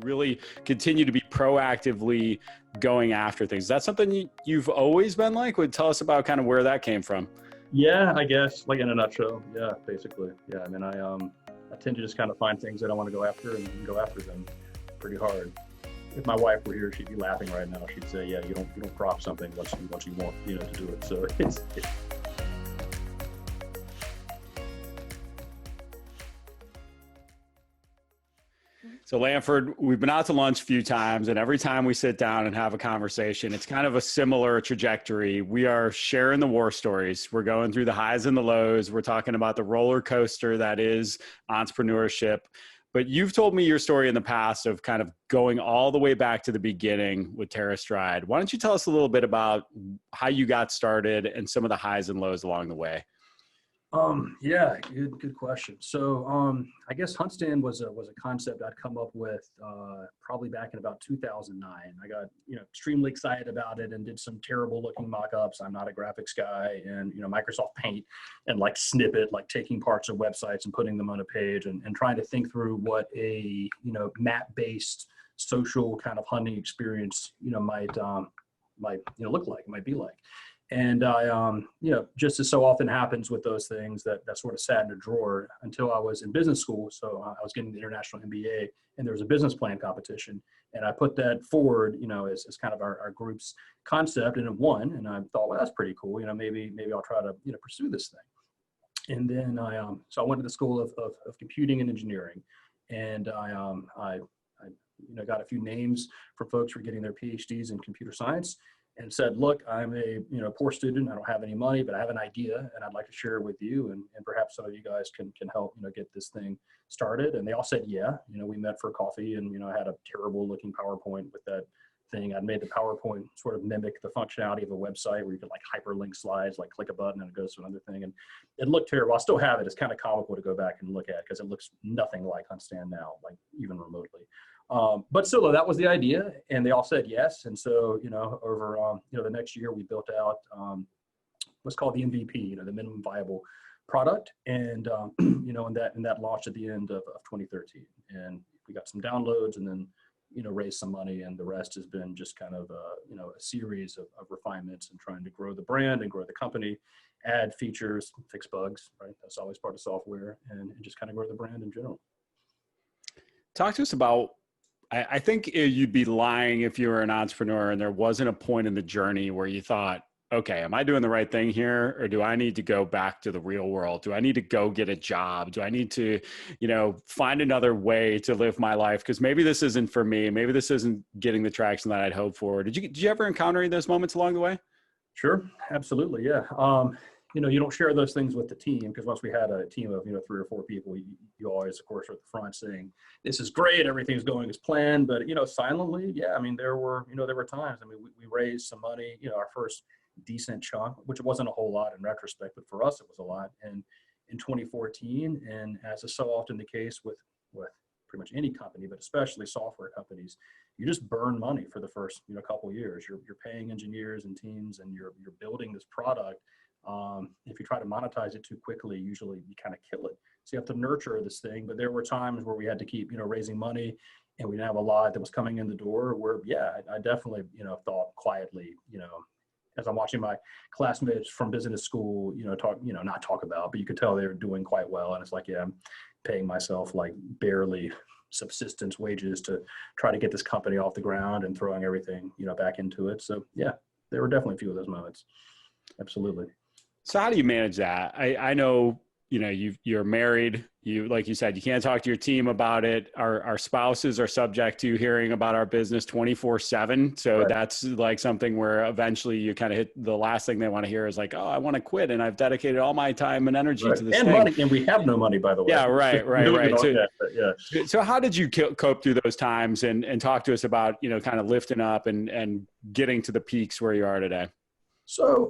really continue to be proactively going after things. Is that something you've always been like? Would tell us about kind of where that came from? Yeah, I guess, like in a nutshell. Yeah, basically. Yeah, I mean, I tend to just kind of find things that I want to go after and go after them pretty hard. If my wife were here, she'd be laughing right now. She'd say, "Yeah, you don't prop something once you want, to do it." So it's So Lanford, we've been out to lunch a few times, and every time we sit down and have a conversation, it's kind of a similar trajectory. We are sharing the war stories. We're going through the highs and the lows. We're talking about the roller coaster that is entrepreneurship. But you've told me your story in the past of kind of going all the way back to the beginning with TerraStride. Why don't you tell us a little bit about how you got started and some of the highs and lows along the way? Yeah, good question. So, I guess HuntStand was a concept I'd come up with, probably back in about 2009. I got, extremely excited about it and did some terrible looking mock-ups. I'm not a graphics guy, and, Microsoft Paint and like Snippet, like taking parts of websites and putting them on a page and trying to think through what a, map-based social kind of hunting experience, might look like, might be like. And I, just as so often happens with those things, that sort of sat in a drawer until I was in business school. So I was getting the international MBA, and there was a business plan competition. And I put that forward, as kind of our group's concept, and it won. And I thought, well, that's pretty cool. Maybe I'll try to, pursue this thing. And then so I went to the School of Computing and Engineering, and I got a few names for folks who were getting their PhDs in computer science, and said, look, I'm a poor student. I don't have any money, but I have an idea, and I'd like to share it with you. And perhaps some of you guys can help get this thing started. And they all said, yeah. We met for coffee, and I had a terrible looking PowerPoint with that thing. I'd made the PowerPoint sort of mimic the functionality of a website where you could like hyperlink slides, like click a button and it goes to another thing. And it looked terrible. I still have it. It's kind of comical to go back and look at because it looks nothing like HuntStand now, like even remotely. But still, that was the idea, and they all said yes. And so, over the next year, we built out what's called the MVP, the minimum viable product, and and that launched at the end of 2013. And we got some downloads, and then raised some money, and the rest has been just kind of a series of refinements and trying to grow the brand and grow the company, add features, fix bugs. Right, that's always part of software, and just kind of grow the brand in general. Talk to us about. I think you'd be lying if you were an entrepreneur and there wasn't a point in the journey where you thought, okay, am I doing the right thing here? Or do I need to go back to the real world? Do I need to go get a job? Do I need to, find another way to live my life? Because maybe this isn't for me. Maybe this isn't getting the traction that I'd hoped for. Did you ever encounter any of those moments along the way? Sure. Absolutely. Yeah. You don't share those things with the team, because once we had a team of, 3 or 4 people, you always, of course, are at the front saying, this is great, everything's going as planned. But, silently, yeah, there were times, we raised some money, our first decent chunk, which wasn't a whole lot in retrospect, but for us, it was a lot. And in 2014, and as is so often the case with pretty much any company, but especially software companies, you just burn money for the first, couple of years. You're paying engineers and teams, and you're building this product. If you try to monetize it too quickly, usually you kind of kill it. So you have to nurture this thing. But there were times where we had to keep, raising money, and we didn't have a lot that was coming in the door, where, yeah, I definitely, thought quietly, as I'm watching my classmates from business school, not talk about, but you could tell they were doing quite well. And it's like, yeah, I'm paying myself like barely subsistence wages to try to get this company off the ground and throwing everything, back into it. So yeah, there were definitely a few of those moments. Absolutely. So how do you manage that? I know, you're married, like you said, you can't talk to your team about it. Our spouses are subject to hearing about our business 24/7. So right. That's like something where eventually you kind of hit the last thing they want to hear is like, oh, I want to quit. And I've dedicated all my time and energy right. to this and thing. Money, and we have no money, by the way. Yeah, right. So, so how did you cope through those times and talk to us about, kind of lifting up and getting to the peaks where you are today? So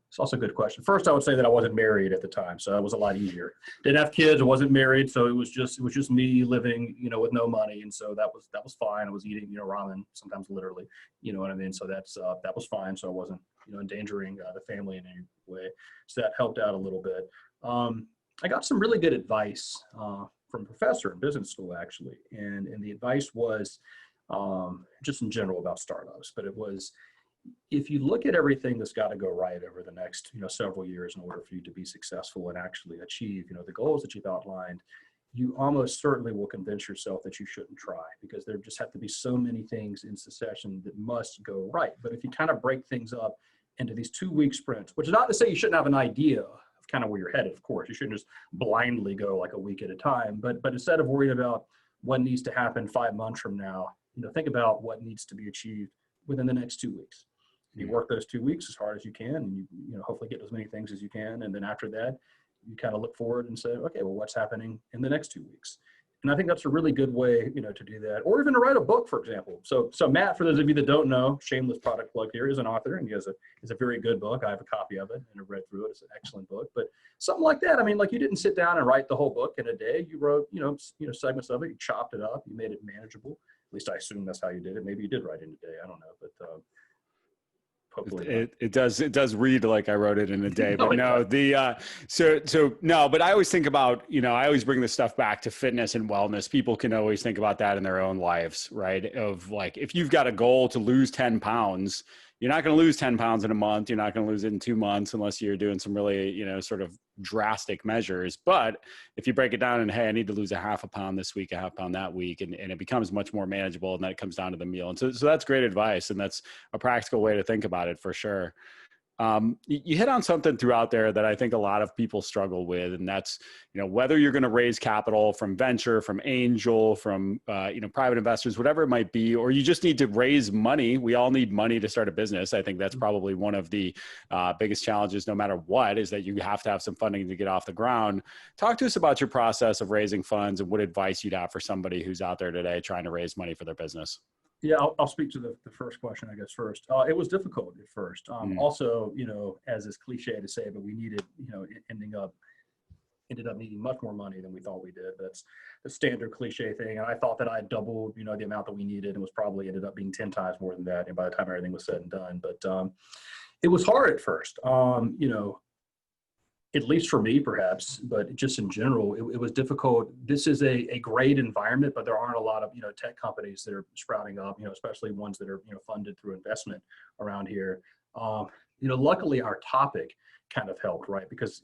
it's also a good question. First, I would say that I wasn't married at the time, so that was a lot easier. Didn't have kids, I wasn't married, so it was just me living, with no money, and so that was fine. I was eating, ramen, sometimes literally, you know what I mean. So that was fine. So I wasn't, endangering the family in any way. So that helped out a little bit. I got some really good advice from a professor in business school, actually. And the advice was just in general about startups, but it was, if you look at everything that's got to go right over the next, several years in order for you to be successful and actually achieve, the goals that you've outlined, you almost certainly will convince yourself that you shouldn't try, because there just have to be so many things in succession that must go right. But if you kind of break things up into these 2-week sprints, which is not to say you shouldn't have an idea of kind of where you're headed, of course, you shouldn't just blindly go like a week at a time, but instead of worrying about what needs to happen 5 months from now, think about what needs to be achieved within the next 2 weeks. You work those 2 weeks as hard as you can, and you hopefully get as many things as you can. And then after that, you kind of look forward and say, okay, well, what's happening in the next 2 weeks? And I think that's a really good way, to do that, or even to write a book, for example. So Matt, for those of you that don't know, shameless product plug here, is an author, and he has a very good book. I have a copy of it and I've read through it. It's an excellent book. But something like that, I mean, like, you didn't sit down and write the whole book in a day. You wrote, segments of it. You chopped it up. You made it manageable. At least I assume that's how you did it. Maybe you did write in a day. I don't know, but it does read like I wrote it in a day, but but I always think about, I always bring this stuff back to fitness and wellness. People can always think about that in their own lives, right? Of like, if you've got a goal to lose 10 pounds, you're not going to lose 10 pounds in a month. You're not going to lose it in 2 months unless you're doing some really, sort of drastic measures. But if you break it down and, hey, I need to lose a half a pound this week, a half pound that week, and it becomes much more manageable, and then it comes down to the meal. And so that's great advice. And that's a practical way to think about it for sure. You hit on something throughout there that I think a lot of people struggle with, and that's, whether you're going to raise capital from venture, from angel, from, private investors, whatever it might be, or you just need to raise money. We all need money to start a business. I think that's probably one of the biggest challenges, no matter what, is that you have to have some funding to get off the ground. Talk to us about your process of raising funds and what advice you'd have for somebody who's out there today trying to raise money for their business. Yeah, I'll speak to the first question, I guess, first. It was difficult at first. Also, as is cliche to say, but we needed, ended up needing much more money than we thought we did. That's the standard cliche thing. And I thought that I had doubled, the amount that we needed, and was probably ended up being 10 times more than that. And by the time everything was said and done, but it was hard at first. At least for me, perhaps, but just in general, it was difficult. This is a great environment, but there aren't a lot of, tech companies that are sprouting up, especially ones that are, funded through investment around here. Luckily our topic kind of helped, right? Because,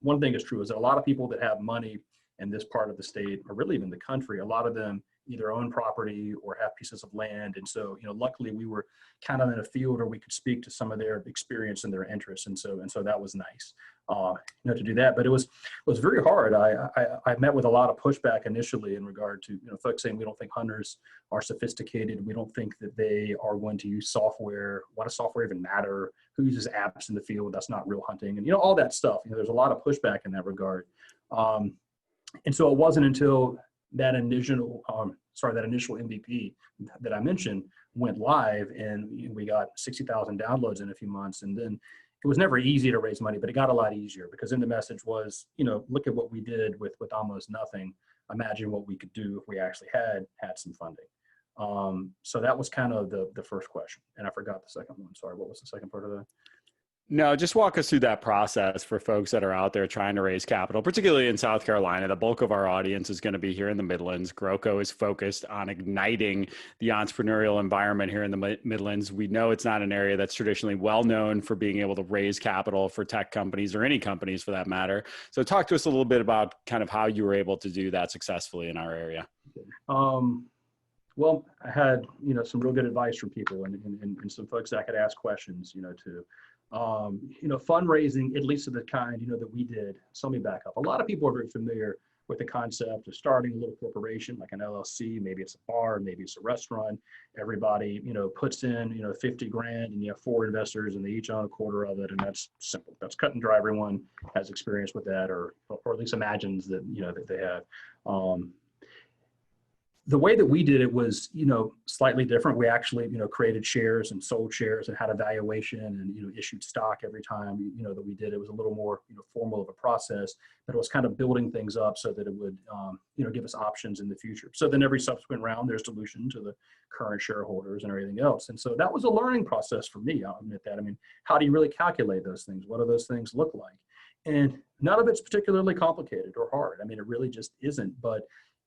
one thing is true is that a lot of people that have money in this part of the state, or really even the country, a lot of them either own property or have pieces of land. And so, luckily we were kind of in a field where we could speak to some of their experience and their interests. And so that was nice, to do that. But it was very hard. I met with a lot of pushback initially in regard to, folks saying, we don't think hunters are sophisticated. We don't think that they are going to use software. Why does software even matter? Who uses apps in the field? That's not real hunting. And, all that stuff, there's a lot of pushback in that regard. And so it wasn't until that initial MVP that I mentioned went live, and we got 60,000 downloads in a few months. And then it was never easy to raise money, but it got a lot easier, because then the message was, look at what we did with almost nothing. Imagine what we could do if we actually had some funding. So that was kind of the first question, and I forgot the second one. Sorry, what was the second part of that? No, just walk us through that process for folks that are out there trying to raise capital, particularly in South Carolina. The bulk of our audience is going to be here in the Midlands. GrowCo is focused on igniting the entrepreneurial environment here in the Midlands. We know it's not an area that's traditionally well known for being able to raise capital for tech companies, or any companies for that matter. So talk to us a little bit about kind of how you were able to do that successfully in our area. Well, I had, some real good advice from people, and some folks that I could ask questions, to. Fundraising, at least of the kind, that we did. So let me back up. A lot of people are very familiar with the concept of starting a little corporation, like an LLC. Maybe it's a bar, maybe it's a restaurant. Everybody, puts in, 50 grand, and you have 4 investors, and they each own a quarter of it. And that's simple. That's cut and dry. Everyone has experience with that, or at least imagines that, that they have. The way that we did it was, slightly different. We actually, created shares and sold shares and had a valuation, and, issued stock every time, that we did. It was a little more, formal of a process, but it was kind of building things up so that it would, give us options in the future. So then every subsequent round, there's dilution to the current shareholders and everything else. And so that was a learning process for me. I'll admit that. I mean, how do you really calculate those things? What do those things look like? And none of it's particularly complicated or hard. I mean, it really just isn't. But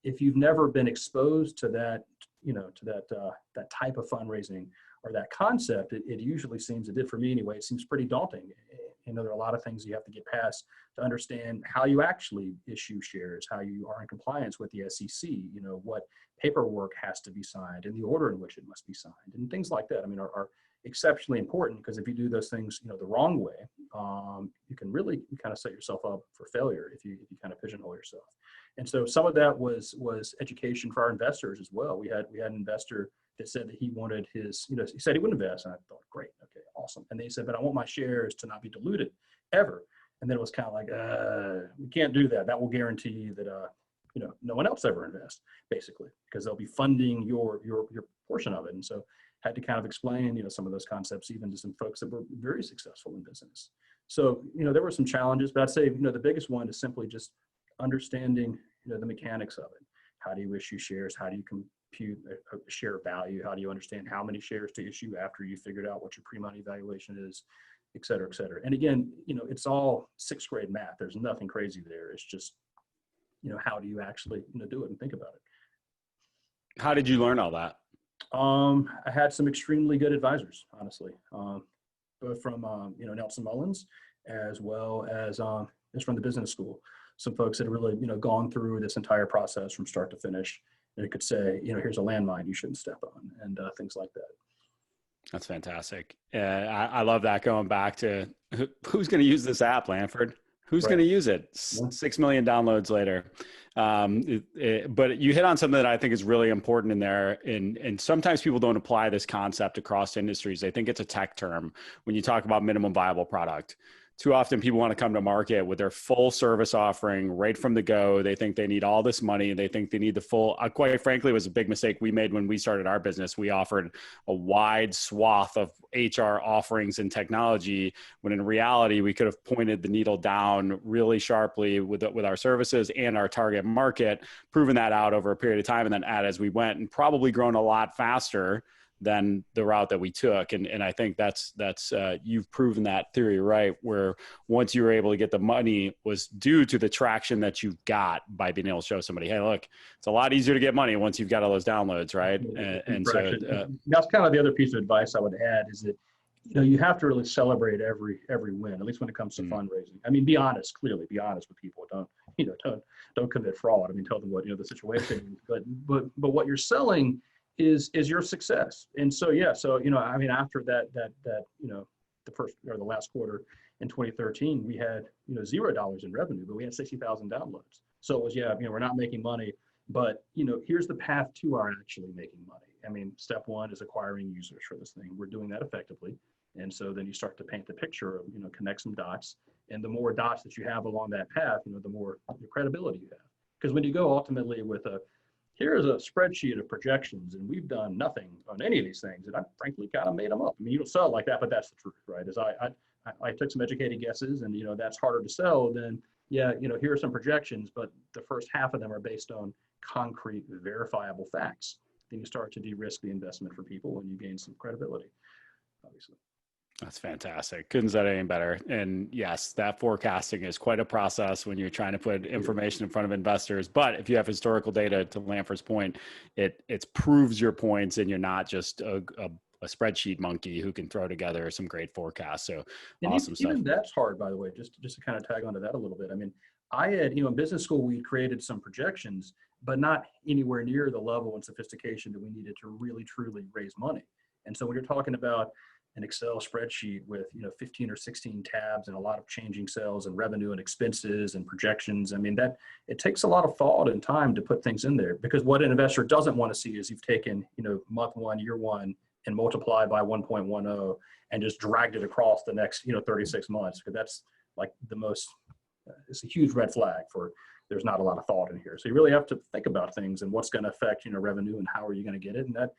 if you've never been exposed to that, that type of fundraising or that concept, it usually seems, it did for me anyway, it seems pretty daunting. There are a lot of things you have to get past to understand how you actually issue shares, how you are in compliance with the SEC, what paperwork has to be signed and the order in which it must be signed and things like that. I mean, are exceptionally important, because if you do those things, the wrong way, you can really kind of set yourself up for failure if you kind of pigeonhole yourself. And so some of that was education for our investors as well. We had an investor that said that he wanted his, he said he wouldn't invest. And I thought, great, okay, awesome. And they said, but I want my shares to not be diluted ever. And then it was kind of like, we can't do that. That will guarantee that, no one else ever invests, basically, because they'll be funding your portion of it. And so had to kind of explain, some of those concepts even to some folks that were very successful in business. So, there were some challenges, but I'd say, the biggest one is simply just understanding, the mechanics of it. How do you issue shares? How do you compute a share value? How do you understand how many shares to issue after you figured out what your pre-money valuation is, et cetera, et cetera. And again, it's all sixth grade math. There's nothing crazy there. It's just, how do you actually, do it and think about it? How did you learn all that? I had some extremely good advisors, honestly, both from, Nelson Mullins, as well as from the business school. Some folks that have really, gone through this entire process from start to finish. And it could say, here's a landmine you shouldn't step on, and things like that. That's fantastic. I love that, going back to who's going to use this app, Lanford? Who's going to use it? 6 million downloads later. But you hit on something that I think is really important in there. And sometimes people don't apply this concept across industries. They think it's a tech term when you talk about minimum viable product. Too often people want to come to market with their full service offering right from the go. They think they need all this money. They think they need the full, quite frankly, it was a big mistake we made when we started our business. We offered a wide swath of HR offerings and technology, when in reality, we could have pointed the needle down really sharply with our services and our target market, proven that out over a period of time, and then add as we went, and probably grown a lot faster than the route that we took. And I think that's you've proven that theory right, where once you were able to get the money was due to the traction that you got by being able to show somebody, hey, look, it's a lot easier to get money once you've got all those downloads, right? And so that's kind of the other piece of advice I would add, is that, you have to really celebrate every win, at least when it comes to fundraising. I mean, be honest, clearly be honest with people. Don't commit fraud. I mean, tell them what, the situation is, but what you're selling is your success. And so, I mean, after that, the first or the last quarter in 2013, we had, $0 in revenue, but we had 60,000 downloads. So it was, we're not making money, but, here's the path to our actually making money. I mean, step one is acquiring users for this thing. We're doing that effectively. And so then you start to paint the picture of, connect some dots. And the more dots that you have along that path, the more credibility you have. Because when you go ultimately with here's a spreadsheet of projections, and we've done nothing on any of these things, and I frankly kind of made them up. I mean, you don't sell it like that, but that's the truth, right? Is I took some educated guesses, and that's harder to sell than, here are some projections, but the first half of them are based on concrete, verifiable facts. Then you start to de-risk the investment for people, and you gain some credibility, obviously. That's fantastic. Couldn't say it any better. And yes, that forecasting is quite a process when you're trying to put information in front of investors. But if you have historical data, to Lanford's point, it proves your points, and you're not just a spreadsheet monkey who can throw together some great forecasts. So and awesome stuff. Even that's hard, by the way, just to kind of tag onto that a little bit. I mean, I had, in business school, we created some projections, but not anywhere near the level and sophistication that we needed to really, truly raise money. And so when you're talking about an Excel spreadsheet with 15 or 16 tabs and a lot of changing cells and revenue and expenses and projections, I mean, that it takes a lot of thought and time to put things in there, because what an investor doesn't want to see is you've taken month one, year one, and multiplied by 1.10 and just dragged it across the next 36 months, because that's like the most it's a huge red flag for there's not a lot of thought in here. So you really have to think about things and what's going to affect revenue and how are you going to get it, and that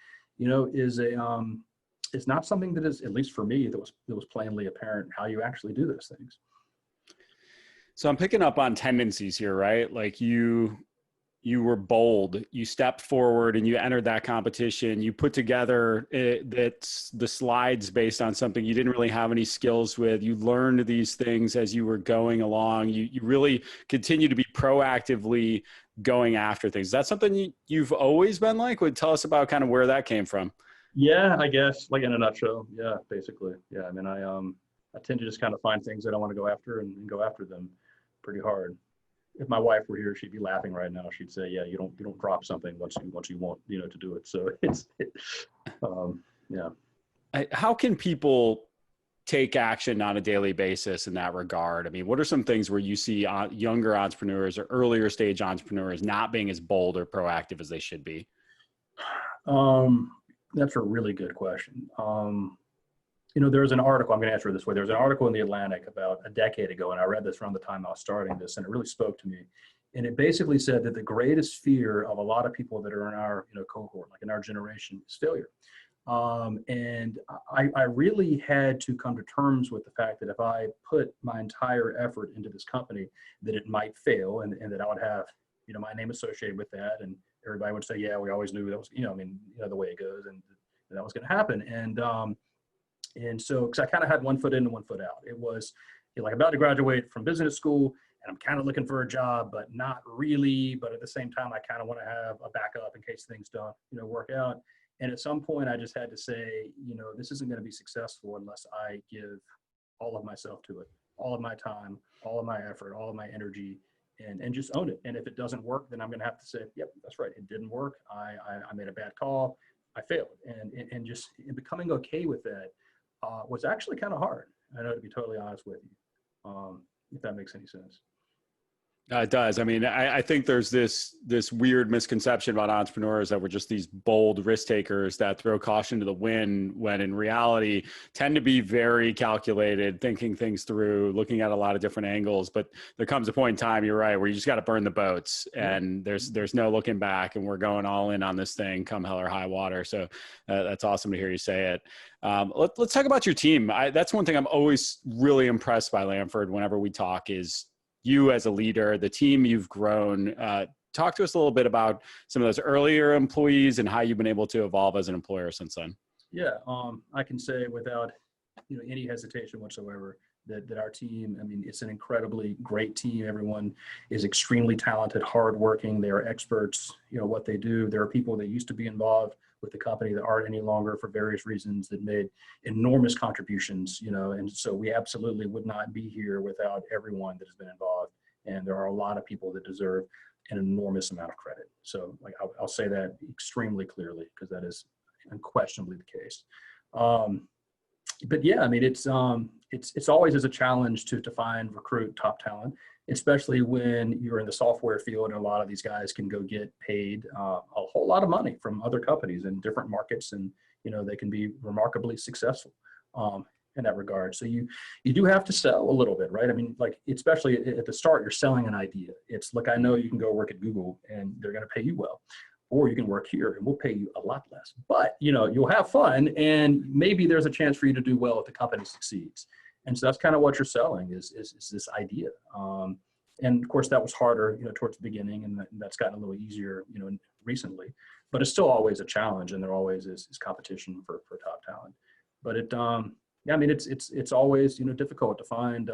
is a it's not something that is, at least for me, that was plainly apparent how you actually do those things. So I'm picking up on tendencies here, right? Like you you were bold. You stepped forward and you entered that competition. You put together that's the slides based on something you didn't really have any skills with. You learned these things as you were going along. You really continue to be proactively going after things. That's something you've always been like? Would tell us about kind of where that came from. Yeah, I guess, like in a nutshell. Yeah, basically. Yeah, I mean, I tend to just kind of find things that I want to go after and go after them pretty hard. If my wife were here, she'd be laughing right now. She'd say, "Yeah, you don't drop something once you want to do it." So yeah. How can people take action on a daily basis in that regard? I mean, what are some things where you see younger entrepreneurs or earlier stage entrepreneurs not being as bold or proactive as they should be? That's a really good question. There's an article, I'm going to answer it this way. There's an article in the Atlantic about a decade ago, and I read this around the time I was starting this, and it really spoke to me. And it basically said that the greatest fear of a lot of people that are in our cohort, like in our generation, is failure. And I really had to come to terms with the fact that if I put my entire effort into this company, that it might fail, and that I would have my name associated with that, and everybody would say, "Yeah, we always knew that was the way it goes," and that was going to happen. And so, because I kind of had one foot in and one foot out. It was like about to graduate from business school, and I'm kind of looking for a job, but not really. But at the same time, I kind of want to have a backup in case things don't, work out. And at some point, I just had to say, this isn't going to be successful unless I give all of myself to it, all of my time, all of my effort, all of my energy, and just own it. And if it doesn't work, then I'm going to have to say, "Yep, that's right. It didn't work. I made a bad call. I failed." And just becoming okay with that was actually kind of hard. I know, to be totally honest with you, if that makes any sense. It does. I mean, I think there's this weird misconception about entrepreneurs that we're just these bold risk takers that throw caution to the wind, when in reality tend to be very calculated, thinking things through, looking at a lot of different angles. But there comes a point in time, you're right, where you just got to burn the boats, and there's no looking back, and we're going all in on this thing come hell or high water. So that's awesome to hear you say it. Let's talk about your team. That's one thing I'm always really impressed by, Lanford, whenever we talk, is you as a leader, the team you've grown. Talk to us a little bit about some of those earlier employees and how you've been able to evolve as an employer since then. Yeah, I can say without any hesitation whatsoever that our team, I mean, it's an incredibly great team. Everyone is extremely talented, hardworking. They are experts, what they do. There are people that used to be involved with the company that aren't any longer for various reasons, that made enormous contributions, and so we absolutely would not be here without everyone that has been involved. And there are a lot of people that deserve an enormous amount of credit. So I'll say that extremely clearly, because that is unquestionably the case. But yeah, I mean, it's always is a challenge to find, recruit top talent, especially when you're in the software field, and a lot of these guys can go get paid a whole lot of money from other companies in different markets, and they can be remarkably successful in that regard. So you do have to sell a little bit, right? I mean, like, especially at the start, you're selling an idea. It's like, I know you can go work at Google and they're going to pay you well, or you can work here and we'll pay you a lot less, but you'll have fun, and maybe there's a chance for you to do well if the company succeeds. And so that's kind of what you're selling is this idea. And of course that was harder, towards the beginning, and that's gotten a little easier, recently, but it's still always a challenge, and there always is competition for top talent. But yeah, I mean, it's always, difficult to find,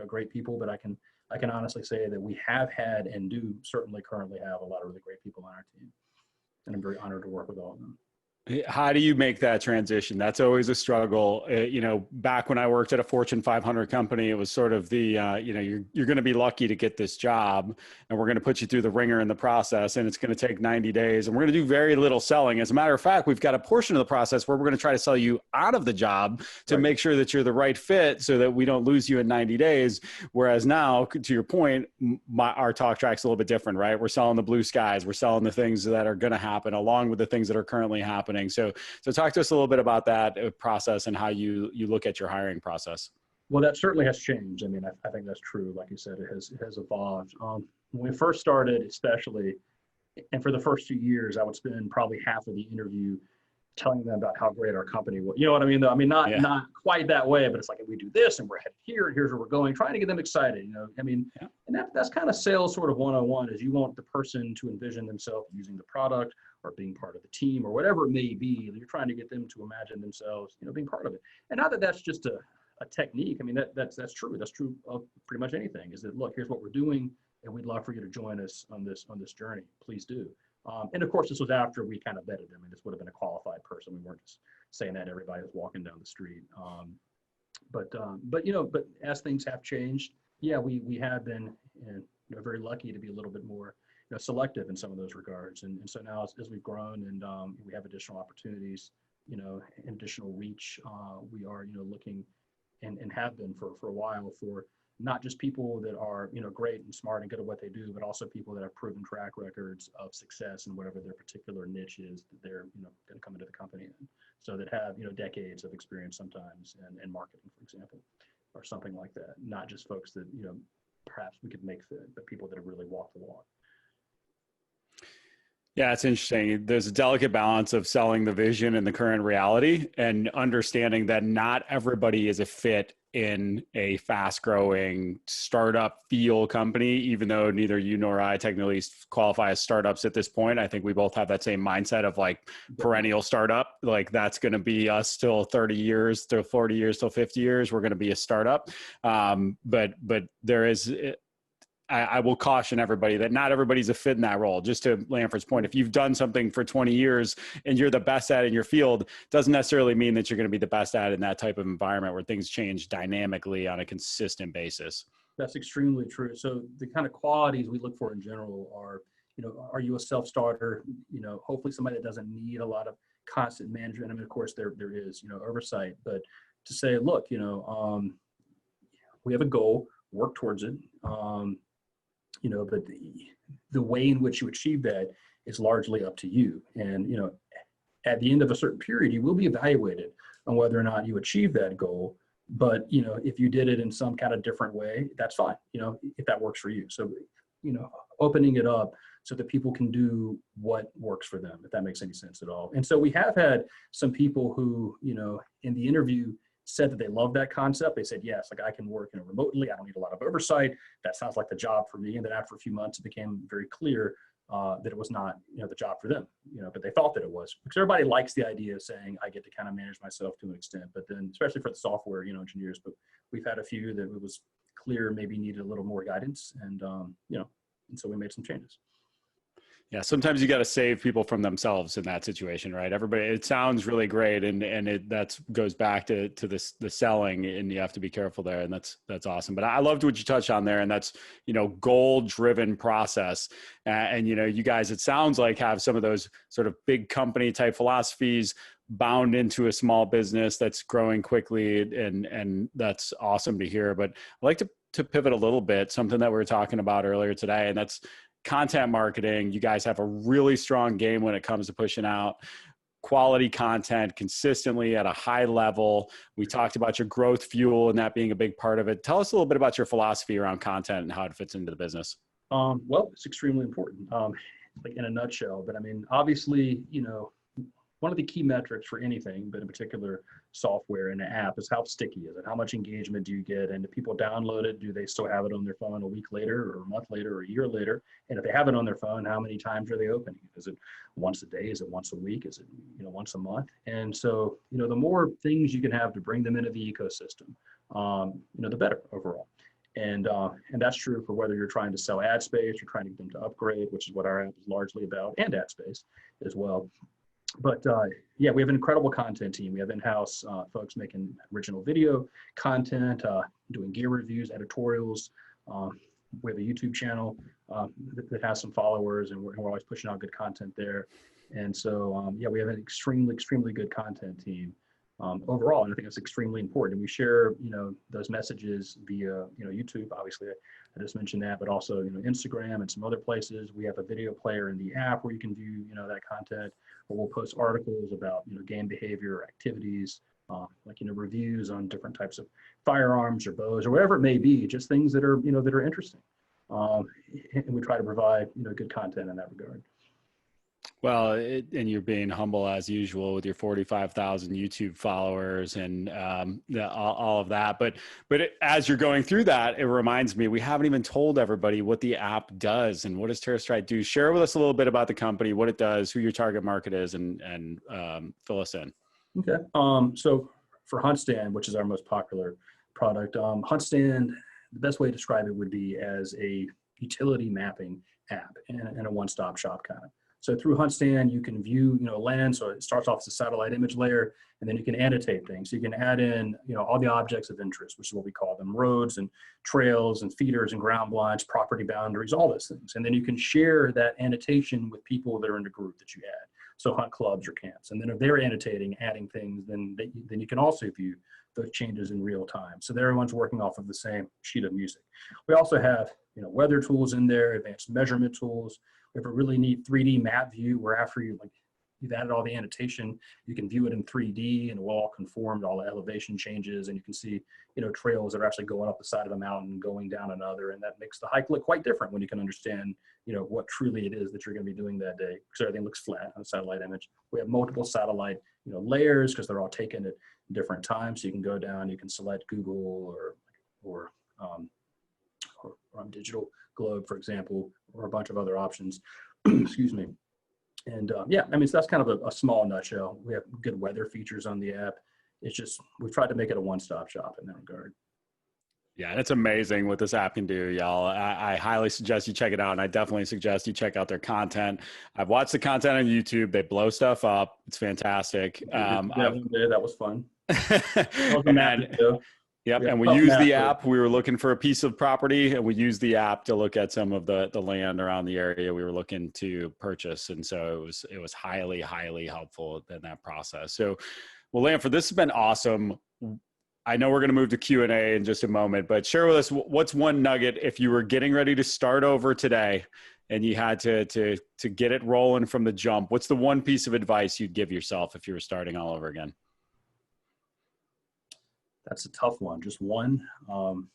great people, but I can honestly say that we have had, and do certainly currently have, a lot of really great people on our team. And I'm very honored to work with all of them. How do you make that transition? That's always a struggle. Back when I worked at a Fortune 500 company, it was sort of the, you're going to be lucky to get this job, and we're going to put you through the ringer in the process, and it's going to take 90 days, and we're going to do very little selling. As a matter of fact, we've got a portion of the process where we're going to try to sell you out of the job to make sure that you're the right fit, so that we don't lose you in 90 days. Whereas now, to your point, our talk track's a little bit different, right? We're selling the blue skies. We're selling the things that are going to happen, along with the things that are currently happening. So talk to us a little bit about that process and how you look at your hiring process. Well, that certainly has changed. I mean, I think that's true. Like you said, it has evolved. When we first started, especially, and for the first few years, I would spend probably half of the interview telling them about how great our company was. You know what I mean? Though I mean, not quite that way, but it's like, if we do this and we're headed here and here's where we're going, trying to get them excited. You know, I mean, and that's kind of sales sort of 101, is you want the person to envision themselves using the product or being part of the team or whatever it may be. You're trying to get them to imagine themselves, you know, being part of it. And not that that's just a technique. I mean, that's true. That's true of pretty much anything, is that, look, here's what we're doing, and we'd love for you to join us on this journey. Please do. And of course, this was after we kind of vetted them, and this would have been a qualified person. We weren't just saying that everybody was walking down the street. But you know, but as things have changed, yeah, we have been, you know, very lucky to be a little bit more, you know, selective in some of those regards. And so now as we've grown and we have additional opportunities, you know, and additional reach, we are, you know, looking and have been for a while for not just people that are, you know, great and smart and good at what they do, but also people that have proven track records of success in whatever their particular niche is that they're, you know, going to come into the company in. So that have, you know, decades of experience sometimes in marketing, for example, or something like that. Not just folks that, you know, perhaps we could make fit, but people that have really walked the walk. Yeah, it's interesting. There's a delicate balance of selling the vision and the current reality, and understanding that not everybody is a fit in a fast growing startup feel company, even though neither you nor I technically qualify as startups at this point. I think we both have that same mindset of like perennial startup. Like that's going to be us till 30 years, till 40 years, till 50 years. We're going to be a startup. But there is, I will caution everybody that not everybody's a fit in that role. Just to Lanford's point, if you've done something for 20 years and you're the best at it in your field, doesn't necessarily mean that you're going to be the best at it in that type of environment where things change dynamically on a consistent basis. That's extremely true. So the kind of qualities we look for in general are, you know, are you a self-starter? You know, hopefully somebody that doesn't need a lot of constant management. I mean, of course there is, you know, oversight, but to say, look, you know, we have a goal, work towards it. You know, but the way in which you achieve that is largely up to you. And, you know, at the end of a certain period, you will be evaluated on whether or not you achieve that goal. But, you know, if you did it in some kind of different way, that's fine, you know, if that works for you. So, you know, opening it up so that people can do what works for them, if that makes any sense at all. And so we have had some people who, you know, in the interview said that they love that concept. They said, yes, like I can work, you know, remotely. I don't need a lot of oversight. That sounds like the job for me. And then after a few months, it became very clear that it was not, you know, the job for them, you know, but they thought that it was, because everybody likes the idea of saying, I get to kind of manage myself to an extent, but then especially for the software, you know, engineers, but we've had a few that it was clear maybe needed a little more guidance, and, you know, and so we made some changes. Yeah, sometimes you got to save people from themselves in that situation, right? Everybody, it sounds really great, and that goes back to the selling, and you have to be careful there, and that's awesome. But I loved what you touched on there, and that's, you know, goal-driven process, and you know, you guys, it sounds like, have some of those sort of big company type philosophies bound into a small business that's growing quickly, and that's awesome to hear. But I'd like to pivot a little bit, something that we were talking about earlier today, and that's content marketing. You guys have a really strong game when it comes to pushing out quality content consistently at a high level. We talked about your growth fuel and that being a big part of it. Tell us a little bit about your philosophy around content and how it fits into the business. Well, it's extremely important, like in a nutshell. But I mean, obviously, you know, one of the key metrics for anything, but in particular software and an app, is how sticky is it? How much engagement do you get? And if people download it, do they still have it on their phone a week later or a month later or a year later? And if they have it on their phone, how many times are they opening it? Is it once a day? Is it once a week? Is it, you know, once a month? And so, you know, the more things you can have to bring them into the ecosystem, you know, the better overall. And that's true for whether you're trying to sell ad space, you're trying to get them to upgrade, which is what our app is largely about, and ad space as well. But yeah, we have an incredible content team. We have in-house folks making original video content, doing gear reviews, editorials. We have a YouTube channel that has some followers, and we're always pushing out good content there. And so, yeah, we have an extremely good content team overall, and I think it's extremely important. And we share, you know, those messages via, you know, YouTube. Obviously, I just mentioned that, but also, you know, Instagram and some other places. We have a video player in the app where you can view, you know, that content. Or we'll post articles about, you know, game behavior, activities, like, you know, reviews on different types of firearms or bows or whatever it may be, just things that are, you know, that are interesting. And we try to provide, you know, good content in that regard. Well, and you're being humble as usual with your 45,000 YouTube followers and all of that. But as you're going through that, it reminds me, we haven't even told everybody what the app does and what does TerraStride do. Share with us a little bit about the company, what it does, who your target market is, and fill us in. Okay. So for HuntStand, which is our most popular product, HuntStand, the best way to describe it would be as a utility mapping app and a one-stop shop kind of. So through HuntStand, you can view, land. So it starts off as a satellite image layer, and then you can annotate things. So you can add in, all the objects of interest, which is what we call them: roads and trails and feeders and ground blinds, property boundaries, all those things. And then you can share that annotation with people that are in the group that you add. So hunt clubs or camps. And then if they're annotating, adding things, then you can also view those changes in real time. So everyone's working off of the same sheet of music. We also have, weather tools in there, advanced measurement tools. We have a really neat 3D map view where after you've added all the annotation, you can view it in 3D and it will all conform to all the elevation changes. And you can see, trails that are actually going up the side of a mountain, going down another. And that makes the hike look quite different when you can understand, what truly it is that you're going to be doing that day. So everything looks flat on a satellite image. We have multiple satellite, layers because they're all taken at different times. So you can go down, you can select Google or on digital globe, for example, or a bunch of other options. Excuse me. And so that's kind of a small nutshell. We have good weather features on the app. It's just, we've tried to make it a one-stop shop in that regard. Yeah, it's amazing what this app can do, y'all. I highly suggest you check it out, and I definitely suggest you check out their content. I've watched the content on YouTube. They blow stuff up. It's fantastic. That was fun. Yep. And we used the app. We were looking for a piece of property, and we used the app to look at some of the land around the area we were looking to purchase. And so it was highly, highly helpful in that process. So, well, Lanford, this has been awesome. I know we're going to move to Q&A in just a moment, but share with us what's one nugget if you were getting ready to start over today and you had to get it rolling from the jump. What's the one piece of advice you'd give yourself if you were starting all over again? That's a tough one. Just one. I'm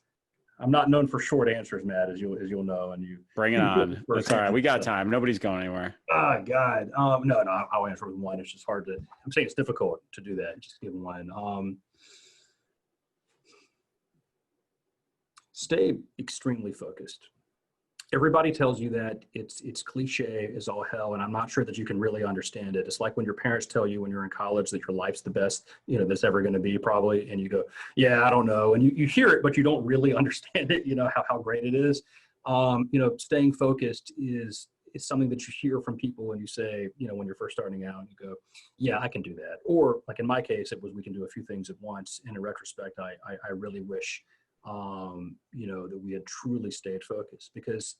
not known for short answers, Matt, as you'll know. And you bring it on. That's all right. We got time. Nobody's going anywhere. Oh God. No, I'll answer with one. It's just hard to. I'm saying it's difficult to do that. Just give one. Stay extremely focused. Everybody tells you that it's cliche as all hell, and I'm not sure that you can really understand it. It's like when your parents tell you when you're in college that your life's the best, that's ever going to be probably, and you go, yeah, I don't know, and you hear it, but you don't really understand it. How great it is. Staying focused is something that you hear from people, and you say, when you're first starting out, and you go, yeah, I can do that. Or like in my case, it was we can do a few things at once. And in retrospect, I really wish. That we had truly stayed focused, because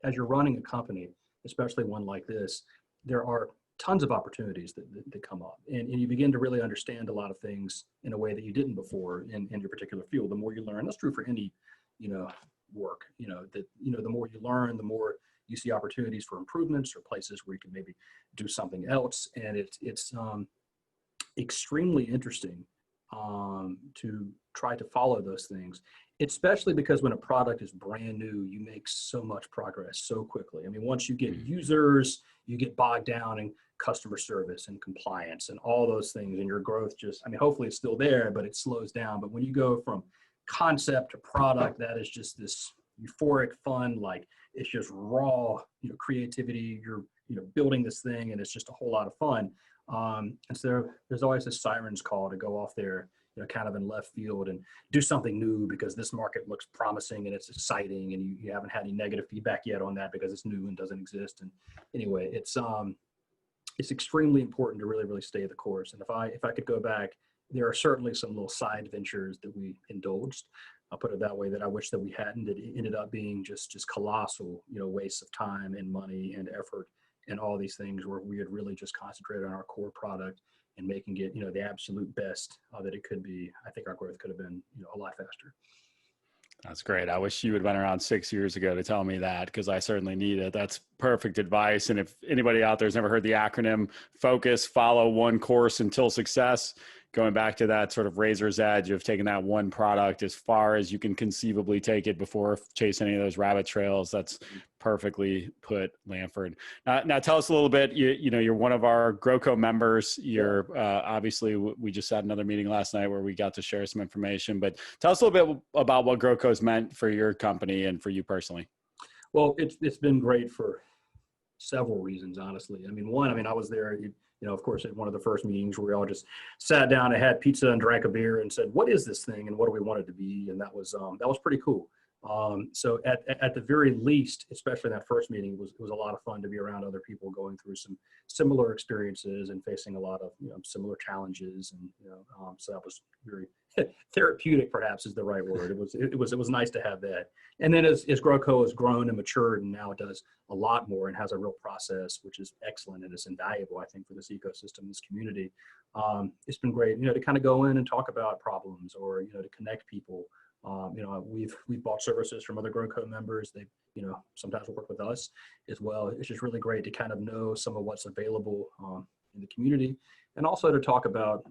as you're running a company, especially one like this, there are tons of opportunities that come up, and you begin to really understand a lot of things in a way that you didn't before in your particular field. The more you learn, that's true for any, work, the more you learn, the more you see opportunities for improvements or places where you can maybe do something else. And it's extremely interesting to try to follow those things, especially because when a product is brand new, you make so much progress so quickly. I mean, once you get users, you get bogged down in customer service and compliance and all those things, and your growth hopefully it's still there, but it slows down. But when you go from concept to product, that is just this euphoric fun, like it's just raw, creativity. You're, building this thing, and it's just a whole lot of fun. And so there's always this siren's call to go off there, kind of in left field and do something new because this market looks promising and it's exciting, and you haven't had any negative feedback yet on that because it's new and doesn't exist. And anyway, it's extremely important to really, really stay the course. And if I could go back, there are certainly some little side ventures that we indulged. I'll put it that way, that I wish that we hadn't. It ended up being just colossal, wastes of time and money and effort and all these things, where we had really just concentrated on our core product and making it, the absolute best that it could be. I think our growth could have been, a lot faster. That's great. I wish you had been around 6 years ago to tell me that, because I certainly need it. That's perfect advice. And if anybody out there has never heard the acronym FOCUS, follow one course until success, going back to that sort of razor's edge of taking that one product as far as you can conceivably take it before chasing any of those rabbit trails. That's perfectly put, Lanford. Now tell us a little bit, you know, you're one of our GrowCo members. You're obviously, we just had another meeting last night where we got to share some information, but tell us a little bit about what GrowCo's meant for your company and for you personally. Well, it's been great for several reasons, honestly. I mean, one, I was there, you know, of course, at one of the first meetings where we all just sat down and had pizza and drank a beer and said, what is this thing and what do we want it to be? And that was pretty cool. So at the very least, especially that first meeting, it was a lot of fun to be around other people going through some similar experiences and facing a lot of, you know, similar challenges. And, you know, so that was very therapeutic, perhaps is the right word. It was nice to have that. And then as GrowCo has grown and matured, and now it does a lot more and has a real process, which is excellent and is invaluable, I think, for this ecosystem, this community. It's been great, you know, to kind of go in and talk about problems, or, you know, to connect people. You know, we've bought services from other GrowCo members. They, you know, sometimes work with us as well. It's just really great to kind of know some of what's available in the community, and also to talk about,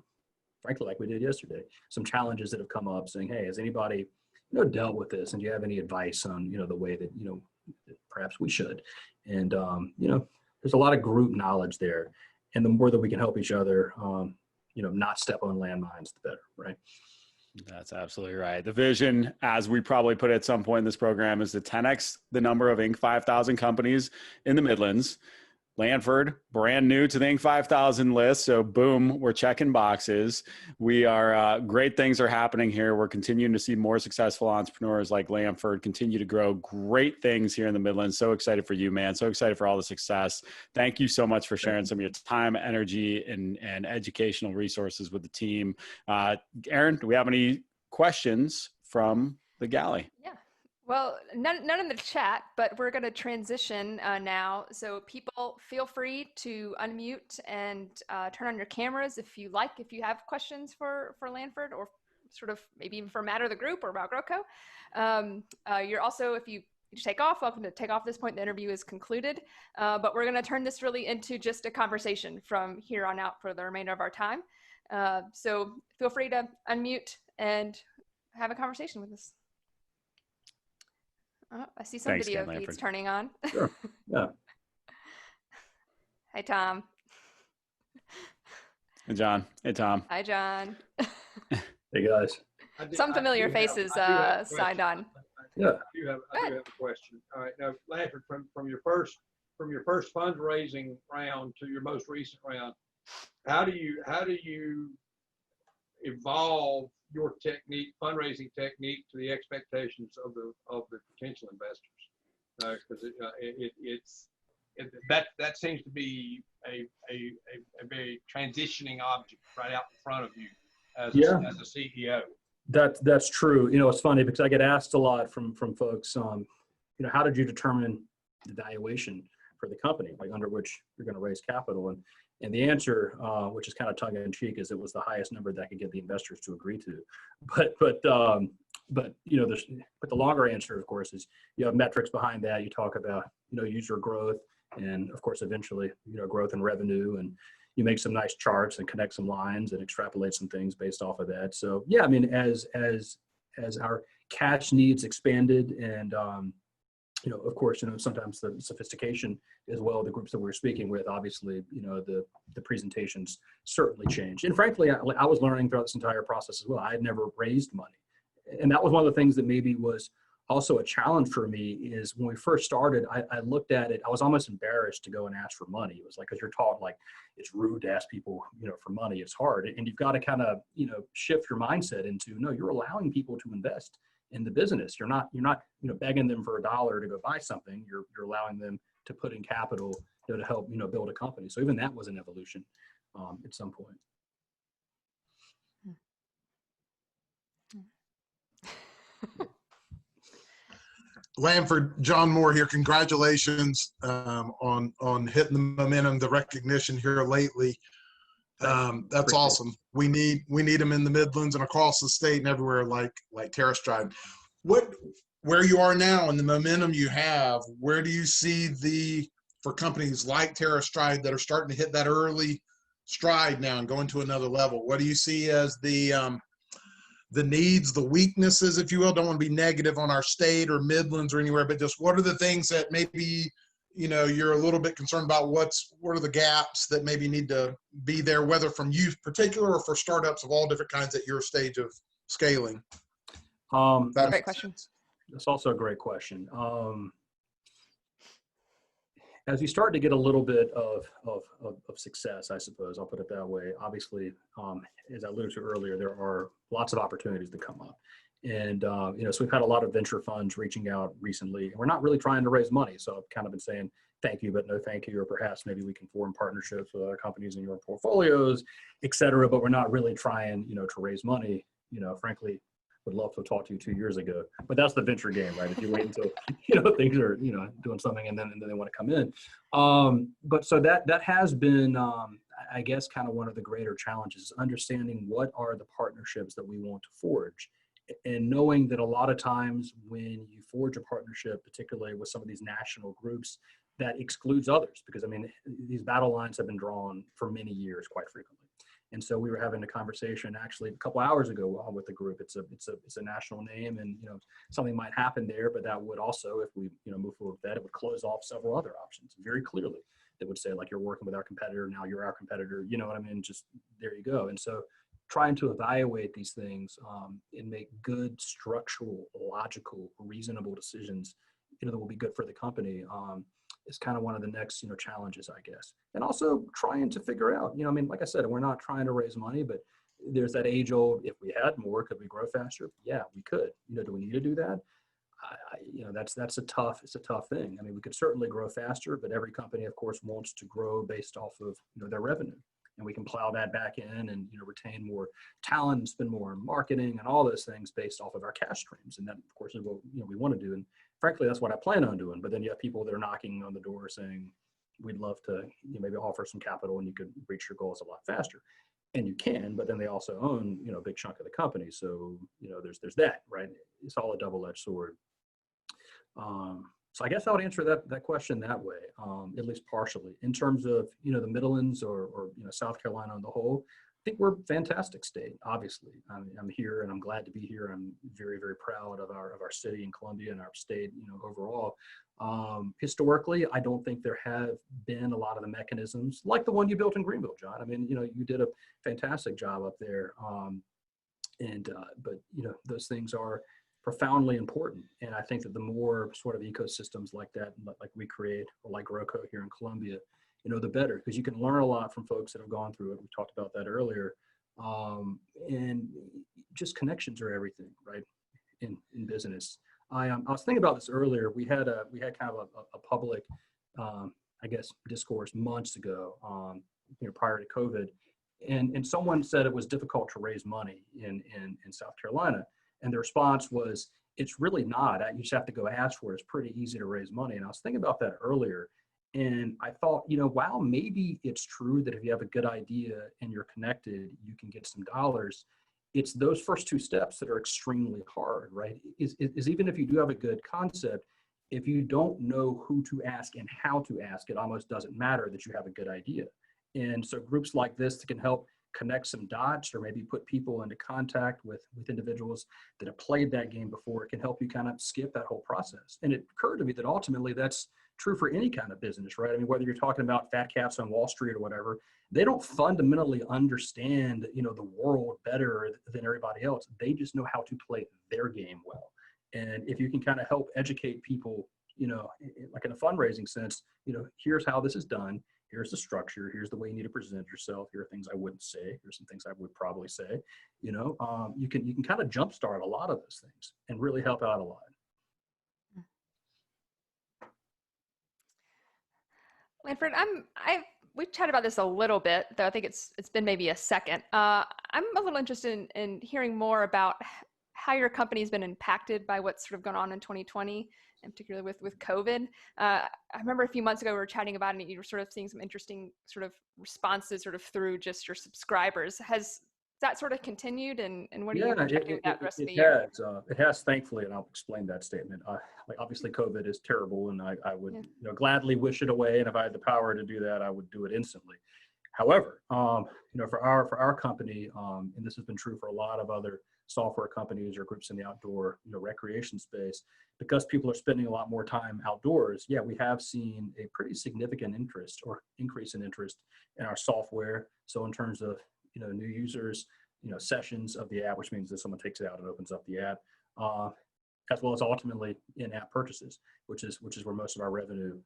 frankly, like we did yesterday, some challenges that have come up, saying, hey, has anybody, you know, dealt with this? And do you have any advice on, you know, the way that, you know, perhaps we should? And, you know, there's a lot of group knowledge there. And the more that we can help each other, you know, not step on landmines, the better, right? That's absolutely right. The vision, as we probably put at some point in this program, is to 10x the number of Inc. 5000 companies in the Midlands. Lanford, brand new to the Inc. 5000 list. So boom, we're checking boxes. We are, great things are happening here. We're continuing to see more successful entrepreneurs like Lanford continue to grow great things here in the Midlands. So excited for you, man. So excited for all the success. Thank you so much for sharing some of your time, energy, and educational resources with the team. Aaron, do we have any questions from the galley? Yeah. Well, none in the chat, but we're going to transition now. So people, feel free to unmute and turn on your cameras if you like, if you have questions for Lanford, or sort of maybe even for Matt or the group, or about GrowCo. You're also, if you take off, welcome to take off at this point. The interview is concluded, but we're going to turn this really into just a conversation from here on out for the remainder of our time. So feel free to unmute and have a conversation with us. Oh, I see some video feeds turning on. Sure. Yeah. Hi, Tom. Hey, John. Hey, Tom. Hi, John. Hey, guys. Some familiar faces signed on. Yeah. I do have a question. All right. Now, Lanford, from your first fundraising round to your most recent round, how do you evolve your fundraising technique to the expectations of the potential investors? Because that seems to be a very transitioning object right out in front of you as a CEO. That's true. You know, it's funny because I get asked a lot from folks, you know, how did you determine the valuation for the company, like under which you're going to raise capital? And the answer, which is kind of tongue in cheek, is it was the highest number that could get the investors to agree to. But you know, but the longer answer, of course, is you have metrics behind that. You talk about, you know, user growth, and of course, eventually, you know, growth in revenue, and you make some nice charts and connect some lines and extrapolate some things based off of that. So yeah, I mean, as our cash needs expanded, and you know, of course, you know, sometimes the sophistication as well, the groups that we're speaking with, obviously, you know, the presentations certainly changed. And frankly, I was learning throughout this entire process as well. I had never raised money. And that was one of the things that maybe was also a challenge for me, is when we first started, I looked at it, I was almost embarrassed to go and ask for money. It was like, because you're taught like it's rude to ask people, you know, for money. It's hard. And you've got to kind of, you know, shift your mindset into, no, you're allowing people to invest in the business. You're not, you know, begging them for $1 to go buy something. You're allowing them to put in capital, you know, to help, you know, build a company. So even that was an evolution at some point. Lanford, John Moore here. Congratulations on hitting the momentum, the recognition here lately. That's awesome. We need them in the Midlands and across the state and everywhere, like TerraStride. Where you are now and the momentum you have, where do you see for companies like TerraStride that are starting to hit that early stride now and going to another level? What do you see as the needs, the weaknesses, if you will? Don't want to be negative on our state or Midlands or anywhere, but just what are the things that maybe, you know, you're a little bit concerned about? What are the gaps that maybe need to be there, whether from you particular or for startups of all different kinds at your stage of scaling? Great question. That's also a great question. As you start to get a little bit of success, I suppose, I'll put it that way. Obviously, as I alluded to earlier, there are lots of opportunities that come up. And, you know, so we've had a lot of venture funds reaching out recently, and we're not really trying to raise money. So I've kind of been saying, thank you, but no thank you, or perhaps maybe we can form partnerships with other companies in your portfolios, et cetera. But we're not really trying, you know, to raise money. You know, frankly, would love to have talked to you 2 years ago, but that's the venture game, right? If you wait until, you know, things are, you know, doing something and then they want to come in. But so that has been, I guess, kind of one of the greater challenges, understanding what are the partnerships that we want to forge, and knowing that a lot of times when you forge a partnership, particularly with some of these national groups, that excludes others, because I mean, these battle lines have been drawn for many years, quite frequently. And so we were having a conversation actually a couple hours ago with the group. It's a national name, and you know, something might happen there, but that would also, if we, you know, move forward with that, it would close off several other options very clearly. That would say, like, you're working with our competitor, now you're our competitor. You know what I mean? Just there you go. And so trying to evaluate these things and make good, structural, logical, reasonable decisions, you know, that will be good for the company. Is kind of one of the next, you know, challenges, I guess. And also trying to figure out, you know, I mean, like I said, we're not trying to raise money, but there's that age old, if we had more, could we grow faster? Yeah, we could. You know, do we need to do that? You know, it's a tough thing. I mean, we could certainly grow faster, but every company, of course, wants to grow based off of, you know, their revenue. And we can plow that back in and, you know, retain more talent and spend more on marketing and all those things based off of our cash streams. And that, of course, is what, you know, we want to do. And frankly, that's what I plan on doing. But then you have people that are knocking on the door saying, we'd love to, you know, maybe offer some capital and you could reach your goals a lot faster. And you can, but then they also own, you know, a big chunk of the company. So, you know, there's that, right? It's all a double-edged sword. So I guess I would answer that question that way, at least partially. In terms of, you know, the Midlands or you know, South Carolina on the whole, I think we're a fantastic state. Obviously, I'm here and I'm glad to be here. I'm very, very proud of our city in Columbia and our state, you know, overall. Historically, I don't think there have been a lot of the mechanisms like the one you built in Greenville, John. I mean, you know, you did a fantastic job up there. But you know, those things are profoundly important. And I think that the more sort of ecosystems like that, like we create, or like GrowCo here in Columbia, you know, the better, because you can learn a lot from folks that have gone through it. We talked about that earlier. And just connections are everything, right? In business. I was thinking about this earlier. We had kind of a public, I guess, discourse months ago, you know, prior to COVID. And someone said it was difficult to raise money in South Carolina. And the response was, it's really not. You just have to go ask for it. It's pretty easy to raise money. And I was thinking about that earlier. And I thought, you know, wow, maybe it's true that if you have a good idea and you're connected, you can get some dollars. It's those first two steps that are extremely hard, right? Is even if you do have a good concept, if you don't know who to ask and how to ask, it almost doesn't matter that you have a good idea. And so groups like this that can help connect some dots, or maybe put people into contact with individuals that have played that game before, it can help you kind of skip that whole process. And it occurred to me that ultimately that's true for any kind of business, right? I mean, whether you're talking about fat cats on Wall Street or whatever, they don't fundamentally understand, you know, the world better than everybody else. They just know how to play their game well. And if you can kind of help educate people, you know, like in a fundraising sense, you know, here's how this is done. Here's the structure. Here's the way you need to present yourself. Here are things I wouldn't say. Here's some things I would probably say. You know, you can kind of jumpstart a lot of those things and really help out a lot. Lanford, we've chatted about this a little bit, though I think it's been maybe a second. I'm a little interested in hearing more about how your company's been impacted by what's sort of gone on in 2020, and particularly with COVID. I remember a few months ago we were chatting about it, and you were sort of seeing some interesting sort of responses sort of through just your subscribers. Has that sort of continued, and what are you projecting that the rest of the year? It has, thankfully, and I'll explain that statement. Like obviously COVID is terrible, and I would you know, gladly wish it away, and if I had the power to do that, I would do it instantly. However, for our company, and this has been true for a lot of other software companies or groups in the outdoor, recreation space, because people are spending a lot more time outdoors. Yeah, we have seen a pretty significant interest or increase in interest in our software. So in terms of, new users, sessions of the app, which means that someone takes it out and opens up the app, as well as ultimately in-app purchases, which is where most of our revenue,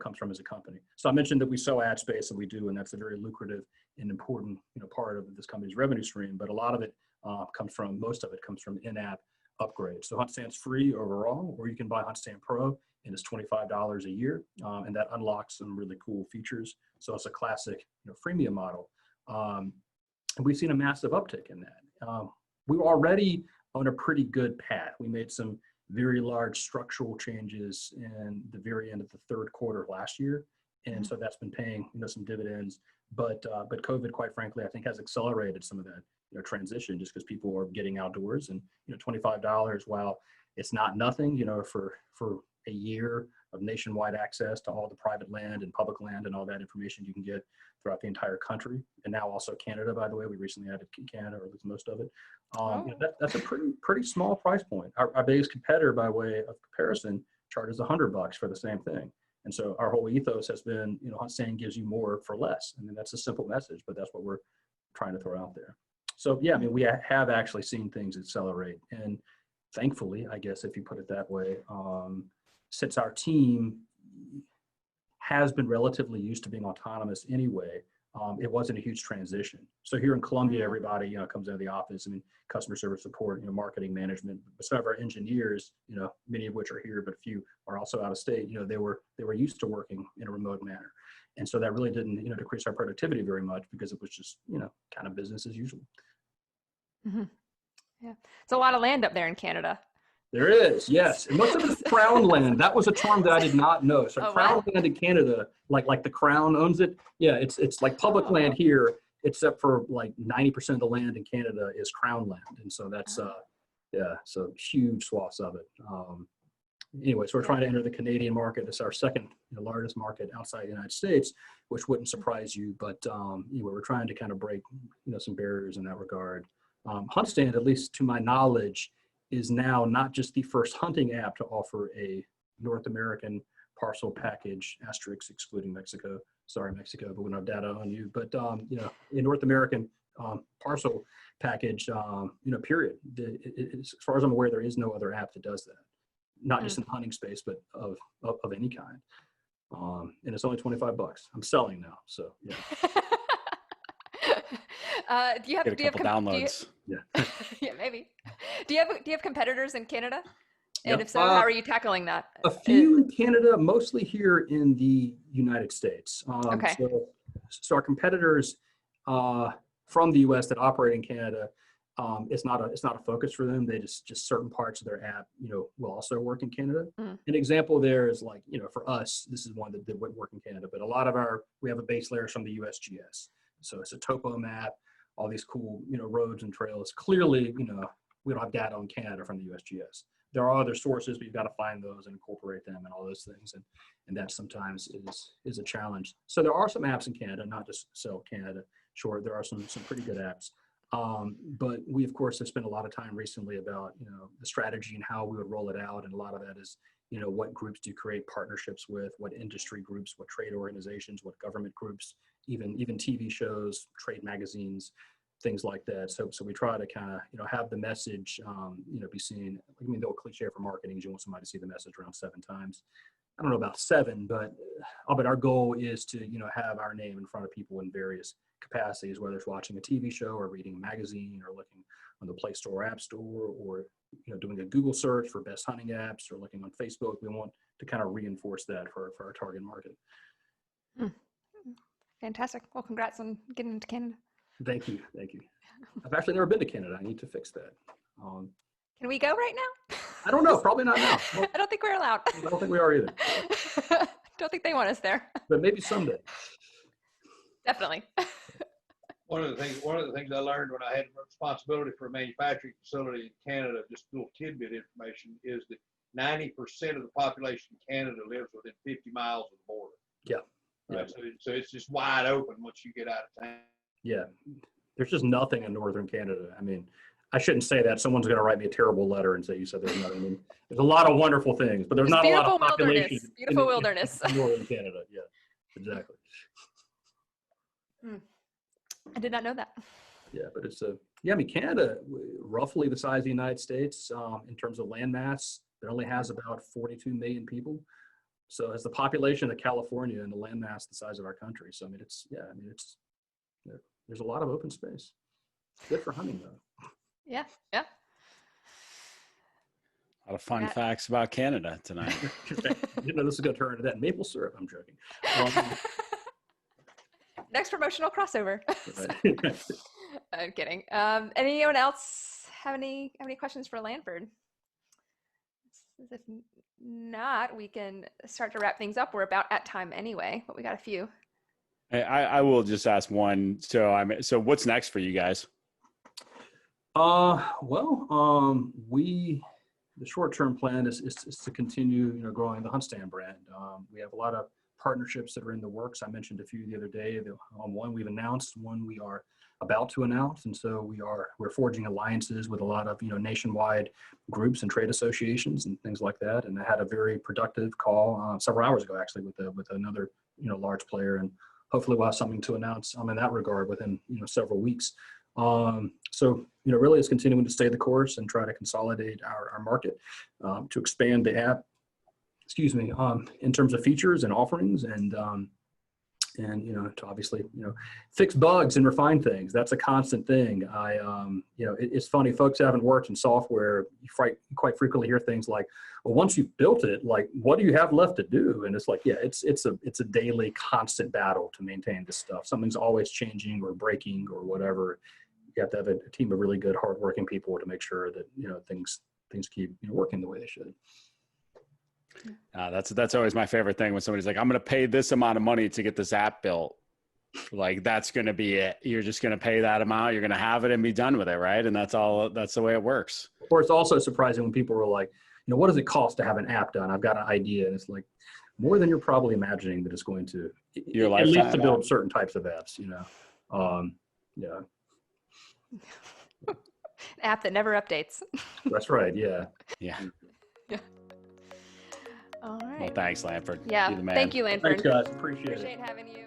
comes from as a company. So I mentioned that we sell ad space, and we do, and that's a very lucrative and important, part of this company's revenue stream. But a lot of it most of it comes from in-app upgrades. So HuntStand's free overall, or you can buy HuntStand Pro, and it's $25 a year, and that unlocks some really cool features. So it's a classic, freemium model. And we've seen a massive uptick in that. We were already on a pretty good path. We made some very large structural changes in the very end of the third quarter of last year. And so that's been paying, some dividends. But COVID, quite frankly, I think has accelerated some of that, transition, just because people are getting outdoors. And, $25, while it's not nothing, for a year of nationwide access to all the private land and public land and all that information you can get throughout the entire country. And now also Canada, by the way, we recently added Canada, or at least most of it. That's a pretty small price point. Our biggest competitor, by way of comparison, charges $100 for the same thing. And so our whole ethos has been, HuntStand gives you more for less. I mean, that's a simple message, but that's what we're trying to throw out there. So yeah, I mean, we have actually seen things accelerate. And thankfully, I guess, if you put it that way, since our team has been relatively used to being autonomous anyway, it wasn't a huge transition. So here in Columbia, everybody, comes into the office. I mean, customer service support, marketing management. But some of our engineers, many of which are here, but a few are also out of state. They were used to working in a remote manner, and so that really didn't, decrease our productivity very much, because it was just, kind of business as usual. Mm-hmm. Yeah, it's a lot of land up there in Canada. There is, yes. And most of it is crown land. That was a term that I did not know. So crown land in Canada, like the crown owns it. Yeah, it's like public land here, except for like 90% of the land in Canada is crown land. And so that's, so huge swaths of it. Anyway, so we're trying to enter the Canadian market. It's our second largest market outside the United States, which wouldn't surprise you. But we're trying to kind of break, some barriers in that regard. HuntStand, at least to my knowledge, is now not just the first hunting app to offer a North American parcel package, asterisk excluding Mexico. Sorry, Mexico, but we don't have data on you. But a North American parcel package, period. As far as I'm aware, there is no other app that does that. Not just in the hunting space, but of any kind. And it's only $25. I'm selling now, so yeah. Do you have downloads? Yeah, maybe. Do you have competitors in Canada? And if so, how are you tackling that? A few in Canada, mostly here in the United States. Okay. So our competitors from the U.S. that operate in Canada, it's not a focus for them. They just certain parts of their app, will also work in Canada. An example there is like, for us, this is one that would work in Canada, but a lot of we have a base layer from the USGS. So it's a topo map, all these cool, roads and trails. Clearly, we don't have data on Canada from the USGS. There are other sources, but you've got to find those and incorporate them and all those things. And that sometimes is a challenge. So there are some apps in Canada, not just sell Canada. Sure, there are some pretty good apps. But we, of course, have spent a lot of time recently about, the strategy and how we would roll it out. And a lot of that is, what groups do you create partnerships with, what industry groups, what trade organizations, what government groups, even TV shows, trade magazines, things like that. So we try to kind of, have the message, be seen. I mean, the old cliche for marketing is you want somebody to see the message around 7 times. I don't know about 7, but our goal is to, have our name in front of people in various capacities, whether it's watching a TV show or reading a magazine or looking on the Play Store or App Store, or, doing a Google search for best hunting apps, or looking on Facebook. We want to kind of reinforce that for our target market. Fantastic. Well, congrats on getting into Canada. Thank you. I've actually never been to Canada. I need to fix that. Can we go right now? I don't know. Probably not now. I don't think we're allowed. I don't think we are either. Don't think they want us there. But maybe someday. Definitely. One of the things I learned when I had responsibility for a manufacturing facility in Canada, just a little tidbit information, is that 90% of the population in Canada lives within 50 miles of the border. Yeah. Right? So it's just wide open once you get out of town. Yeah. There's just nothing in northern Canada. I mean, I shouldn't say that. Someone's going to write me a terrible letter and say you said there's nothing. I mean, there's a lot of wonderful things, but there's not a lot of population. Beautiful wilderness. In northern Canada. Yeah, exactly. I did not know that. Yeah, but it's I mean, Canada, roughly the size of the United States in terms of land mass, it only has about 42 million people. So it's the population of California and the land mass the size of our country. So I mean, there's a lot of open space. Good for hunting though. Yeah. A lot of fun facts about Canada tonight. You know, this is going to turn into that maple syrup. I'm joking. Next promotional crossover. Right. I'm kidding. Anyone else have any questions for Lanford? If not, we can start to wrap things up. We're about at time anyway, but we got a few. I will just ask one. So what's next for you guys? The short-term plan is to continue, growing the HuntStand brand. We have a lot of partnerships that are in the works. I mentioned a few the other day. One we've announced, one we are about to announce, and so we're forging alliances with a lot of nationwide groups and trade associations and things like that. And I had a very productive call several hours ago, actually, with another large player, and hopefully we'll have something to announce in that regard within several weeks. So really it's continuing to stay the course and try to consolidate our market to expand the app, in terms of features and offerings, and to obviously fix bugs and refine things. That's a constant thing. It's funny, folks who haven't worked in software, you quite frequently hear things like, well, once you've built it, like, what do you have left to do? And it's like, yeah, it's a daily constant battle to maintain this stuff. Something's always changing or breaking or whatever. You have to have a team of really good, hardworking people to make sure that things keep working the way they should. That's always my favorite thing when somebody's like, I'm going to pay this amount of money to get this app built. Like, that's going to be it. You're just going to pay that amount. You're going to have it and be done with it. Right. And that's the way it works. Or it's also surprising when people are like, what does it cost to have an app done? I've got an idea. And it's like more than you're probably imagining that it's going to, at least to build certain types of apps, yeah. App that never updates. That's right. Yeah. Yeah. All right. Well, thanks, Lanford. Yeah. You're the man. Thank you, Lanford. Thanks, guys. Appreciate it. Appreciate having you.